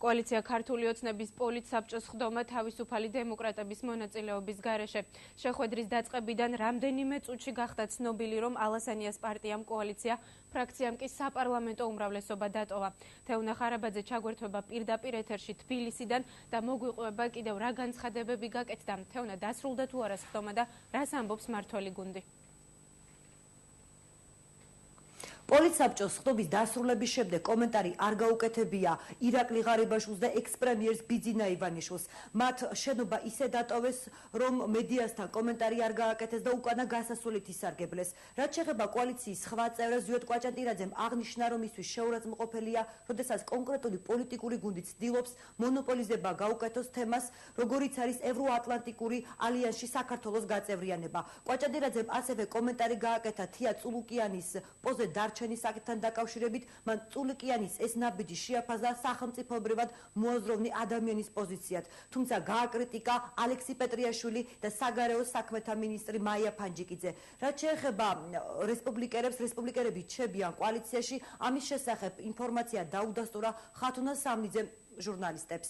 კოალიცია ქართული ოცნების პოლიტსაბჭოს ხდომა თავისუფალი დემოკრატების მონაწილეობის გარეშე. შეხვედრის დაწყებიდან რამდენიმე წუთში გახდა ცნობილი, რომ ალასანიას პარტიამ კოალიცია, ფრაქციამ კი საპარლამენტო უმრავლესობა დატოვა. თეუნა ხარაბაძე ჩაგვერთვება პირდაპირ ეთერში თბილისიდან და მოგვიყვება კიდევ რა განცხადებები გაკეთდა. თეუნა, დასრულდა თუ არა ხდომა და რას ამბობს მმართველი გუნდი? პოლიტსაბჭოს ხდომის დასრულების შემდეგ კომენტარი არ გაუკეთებია ირაკლი ღარიბაშვილს და ექს-პრემიერს ბიძინა ივანიშვილს. მათ შენობა ისე დატოვეს, რომ მედიასთან კომენტარი არ გააკეთეს და უკანა გასასვლელით ისარგებლეს. რაც შეეხება კოალიციის სხვა წევრებს, ზვიად კვაჭანტირაძემ აღნიშნა, რომ ისთვის შეურაცხმყოფელია, როდესაც კონკრეტული პოლიტიკური გუნდი ცდილობს მონოპოლიზება გაუკეთოს თემას, როგორიც არის ევროატლანტიკური ალიანსში საქართველოს გაწევრიანება. კვაჭანტირაძემ ასევე კომენტარი გააკეთა თია წულუკიანის პოზე დარჩენის საკითხთან დაკავშირებით. მან წულუკიანის ეს ნაბიჯი შეაფასა სახელმწიფოებრივად მოაზროვნე ადამიანის პოზიციად. თუმცა გააკრიტიკა ალექსი პეტრიაშვილი და საგარეო საქმეთა მინისტრი მაია ფანჯიკიძე. რაც შეეხება რესპუბლიკელებს, რესპუბლიკელები ჩებიან კოალიციაში, ამის შესახებ ინფორმაცია დაუდასტურა ხათუნა სამნიძემ ჟურნალისტებს.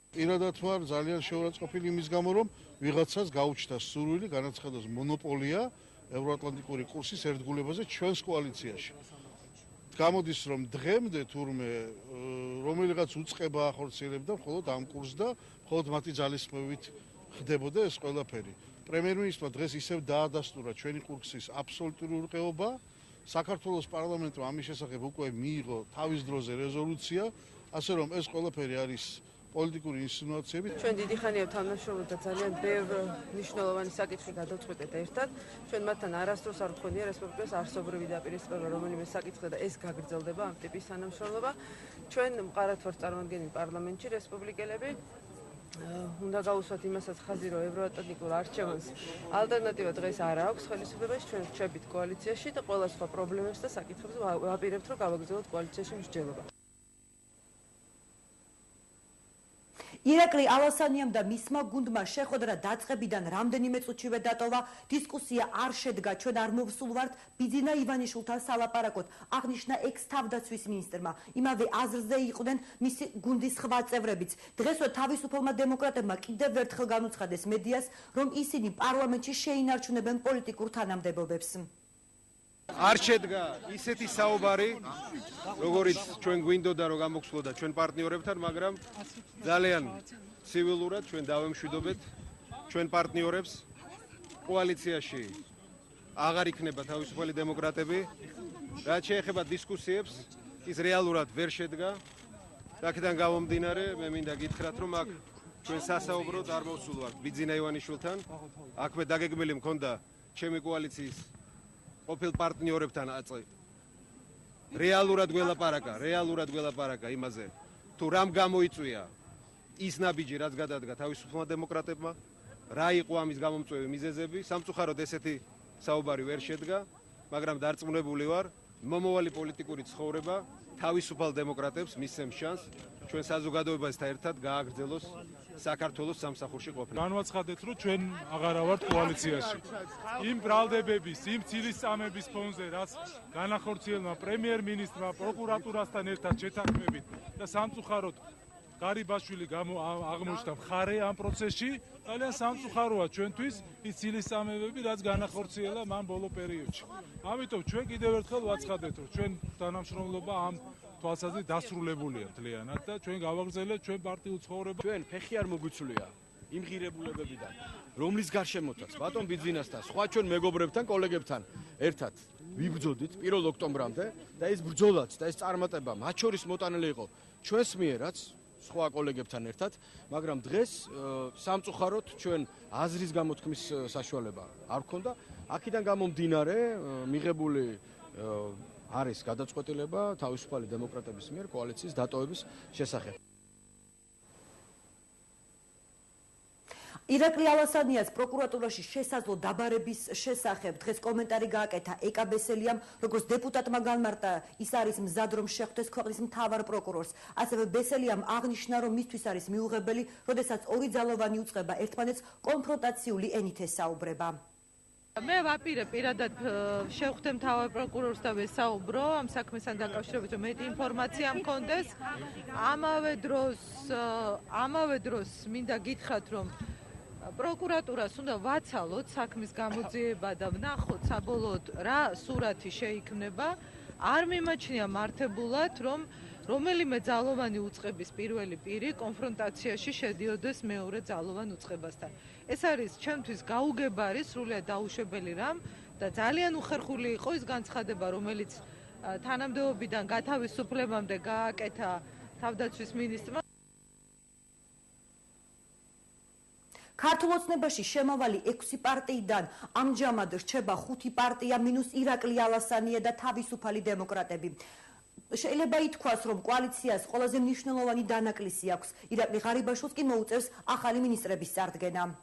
პირადად ვარ ძალიან შეურაცხყოფილი იმის გამო, რომ ვიღაცას გაუჩნდა სურვილი განაცხადოს მონოპოლია ევროატლანტიკური კურსის ერთგულებაზე ჩვენს კოალიციაში. გამოდის, რომ დღემდე თურმე რომელიღაც უწყება ახორციელებდა მხოლოდ ამ კურსს და მხოლოდ მათი ძალისხმევით ხდებოდა ეს ყველაფერი. პრემიერ-მინისტრმა დღეს ისევ დაადასტურა ჩვენი კურსის აბსოლუტური ურყეობა. საქართველოს პარლამენტმა ამის შესახებ უკვე მიიღო თავის დროზე რეზოლუცია, ასე რომ ეს ყველაფერი არის პოლიტიკური ინსინუაციები. ჩვენ დიდი ხანია თანამშრომლობთ და ძალიან ბევრი მნიშვნელოვანი საკითხი გადავწყვეტეთ ერთად. ჩვენ მათთან არასდროს არ ვქონია რესპუბლიკის არსობრივი დაპირისპირება რომელიმე საკითხზე და ეს გაგრძელდება ამ ტიპის თანამშრომლობა. ჩვენ მყარად ვართ წარმოადგენილი პარლამენტში რესპუბლიკელები. უნდა გავუსვათ იმასაც ხაზი, რომ ევროატლანტიკურ არჩევანს ალტერნატივა დღეს არ აქვს ხელისუფლებაში. ჩვენ ვრჩებით კოალიციაში და ყველა სხვა პრობლემებს და საკითხებს ვაპირებთ, რომ გავაგრძელოთ კოალიციაში მსჯელობა. ირაკლი ალასანიამ და მისმა გუნდმა შეხვედრა დაწყებიდან რამდენიმე წუთშივე დატოვა. დისკუსია არ შედგა, ჩვენ არ მოვსულ ვართ ბიძინა ივანიშვილთან სალაპარაკოდ, აღნიშნა ექს-თავდაცვის მინისტრმა. იმავე აზრზე იყვნენ მისი გუნდის სხვა წევრებიც. დღესვე თავისუფალმა დემოკრატებმა კიდევ ერთხელ განუცხადეს მედიას, რომ ისინი პარლამენტში შეინარჩუნებენ პოლიტიკურ თანამდებობებს. არ შედგა ისეთი საუბარი, როგორიც ჩვენ გვინდოდა რომ გამოგხსნოდა ჩვენ პარტნიორებთან, მაგრამ ძალიან ცივილურად ჩვენ დავემშვიდობეთ ჩვენ პარტნიორებს. კოალიციაში აღარ იქნება თავისუფალი დემოკრატები. რაც შეეხება დისკუსიებს, ის რეალურად ვერ შედგა. აქედან გამომდინარე, მე მინდა გითხრათ, რომ აქ ჩვენ სასაუბროდ არ მოვსულ ვართ ბიძინა ივანიშვილთან. აქვე დაგეგმილი მქონდა ჩემი კოალიციის ყოფილ პარტნიორებთან რეალურად გველაპარაკა იმაზე, თუ რამ გამოიწვია ის ნაბიჯი, რაც გადადგა თავისუფალმა დემოკრატებმა, რა იყო ამის გამომწვევი მიზეზები. სამწუხაროდ ესეთი საუბარი ვერ შედგა, მაგრამ დარწმუნებული ვარ, მომავალი პოლიტიკური ცხოვრება თავისუფალ დემოკრატებს მისცემს შანსს ჩვენ საზოგადოებასთან ერთად გააგრძელოს საქართველოს სამსახურში ყოფნა. განვაცხადეთ, რომ ჩვენ აღარა ვართ კოალიციაში. იმ ბრალდებების, იმ ცილისწამების ფონზე, რაც განახორციელებმა პრემიერ-მინისტრმა პროკურატურასთან ერთად შეთანხმებით და სამწუხაროდ ღარიბაშვილი აღმოჩნდა მხარე ამ პროცესში, ძალიან სამწუხაროა ჩვენთვის ის ცილისწამებები, რაც განახორციელა მან ბოლო პერიოდში. ამიტომ ჩვენ კიდევ ერთხელ ვაცხადეთ, რომ ჩვენ თანამშრომლობა ამ თვალსაზრისით დასრულებულია მთლიანად და ჩვენ გავაგრძელებთ ჩვენ პარტიულ ცხოვრებას. ჩვენ ფეხი არ მოგვიცვლია იმ ღირებულებებიდან, რომლის გარშემოთაც ბატონ ბიძინასთან, სხვა ჩვენ მეგობრებთან, კოლეგებთან ერთად ვიბრძოდით 1 ოქტომბრამდე და ეს ბრძოლაც და ეს წარმატება მათ შორის მოტანილი იყო ჩვენს მიერაც სხვა კოლეგებთან ერთად, მაგრამ დღეს სამწუხაროდ ჩვენ აზრის გამოთქმის საშუალება არ გქონდა. აქედან გამომდინარე მიღებული არის გადაწყვეტილება თავისუფალი დემოკრატების მიერ კოალიციის დატოვების შესახებ. ირაკლი ალასანიას პროკურატურაში შესაძლო დაბარების შესახებ დღეს კომენტარი გააკეთა ეკა ბესელიამ, როგორც დეპუტატმა განმარტა, ის არის მზად რომ შეხვდეს ქვეყნის მთავარ პროკურორს. ასევე ბესელიამ აღნიშნა, რომ მისთვის არის მიუღებელი, როდესაც ორი ძალოვანი უწყება ერთმანეთს კონფრონტაციული ენით ესაუბრება. მე ვაპირებ პირადად შევხვდე მთავარ პროკურორს და ვესაუბრო ამ საქმესთან დაკავშირებით, რომ მეტი ინფორმაცია მქონდეს. ამავე დროს მინდა გითხრათ, რომ პროკურატურას უნდა ვაცალოთ საქმის გამოძიება და ვნახოთ საბოლოოდ რა სურათი შეიქმნება. არ მიმაჩნია მართებულად, რომ რომელიმე ძალოვანი უწყების პირველი პირი კონფრონტაციაში შედიოდეს მეორე ძალოვან უწყებასთან. ეს არის ჩემთვის გაუგებარი, სრულიად დაუშვებელი რამ და ძალიან უხერხული იყო ის განცხადება, რომელიც თანამდებობიდან გათავისუფლებამდე გააკეთა თავდაცვის მინისტრმა. ქართულ ოცნებაში შემავალი 6 პარტიიდან ამჟამად რჩება 5 პარტია მინუს ირაკლი ალასანია და თავისუფალი დემოკრატები. შეიძლება ითქვას, რომ კოალიციას ყველაზე მნიშვნელოვანი დანაკლისი აქვს. ირაკლი ღარიბაშვილს კი მოუწევს ახალი მინისტრების წარდგენა.